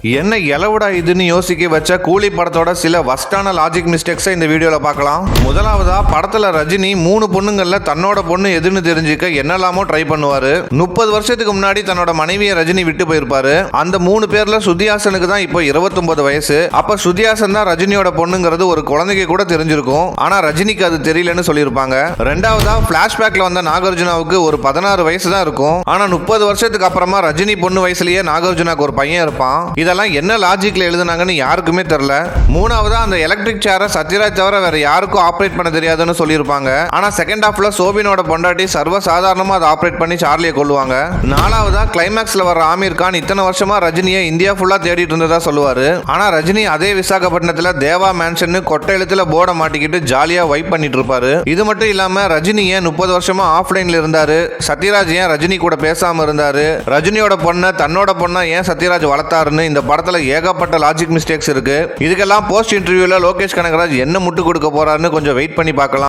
என்ன எலவுடா இதுன்னு யோசிக்க வச்ச கூலி படத்தோட சில வஸ்டான லாஜிக் மிஸ்டேக்ஸை இந்த வீடியோல பார்க்கலாம். முதலாவதா, படத்துல ரஜினி 3 பொண்ணுங்கள்ல தன்னோட பொண்ணு எதுன்னு தெரிஞ்சுக்க என்னெல்லாமோ ட்ரை பண்ணுவாரு. 30 வருஷத்துக்கு முன்னாடி தன்னோட மனைவியை ரஜினி விட்டு போயிருப்பாரு. அந்த 3 பேர்ல ஸ்ருதிஹாசனுக்கு தான் இப்போ 29 வயசு. அப்ப ஸ்ருதிஹாசன் தான் ரஜினியோட பொண்ணுங்கிறது ஒரு குழந்தைக்கு கூட தெரிஞ்சிருக்கும். ஆனா ரஜினிக்கு அது தெரியலன்னு சொல்லியிருப்பாங்க. ரெண்டாவதா, பிளாஷ்பேக்ல வந்த நாகார்ஜுனாவுக்கு ஒரு 16 வயசு தான் இருக்கும். ஆனா 30 வருஷத்துக்கு அப்புறமா ரஜினி பொண்ணு வயசுலயே நாகார்ஜுனாக்கு ஒரு பையன் இருப்பான். இதெல்லாம் என்ன லாஜிக்ல எழுதுனாங்கன்னு யாருக்குமே தெரியல. மூணாவதா, அந்த எலக்ட்ரிக் சேரை சத்யராஜ் தவிர வேற யாருக்கும் ஆப்ரேட் பண்ண தெரியாதுன்னு சொல்லியிருப்பாங்க. ஆனா செகண்ட் ஹாஃப்ல சோபினோட பொண்டாட்டி சர்வ சாதாரணமா அதை ஆப்ரேட் பண்ணி சார்லியை கொல்லுவாங்க. நாலாவதா, கிளைமேக்ஸ்ல வர ஆமீர் கான் இத்தனை வருஷமா ரஜினியை இந்தியா ஃபுல்லா தேடிட்டு இருந்ததா சொல்லுவாரு. ஆனா ரஜினி அதே விசாகப்பட்டினத்துல தேவா மேன்ஷன் கொட்டை எழுத்துல போர்டை மாட்டிக்கிட்டு ஜாலியா வைப் பண்ணிட்டு இருப்பாரு. இது மட்டும் இல்லாம ரஜினி ஏன் 30 வருஷமா ஆஃப்லைன்ல இருந்தாரு, சத்யராஜ் ஏன் ரஜினி கூட பேசாம இருந்தாரு, ரஜினியோட பொண்ணை தன்னோட பொண்ணை ஏன் சத்யராஜ் வளர்த்தாருன்னு இந்த படத்துல ஏகப்பட்ட லாஜிக் மிஸ்டேக்ஸ் இருக்கு. இதுக்கெல்லாம் போஸ்ட் இன்டர்வியூல லோகேஷ் கனகராஜ் என்ன முட்டு கொடுக்க போறாருன்னு கொஞ்சம் வெயிட் பண்ணி பார்க்கலாம்.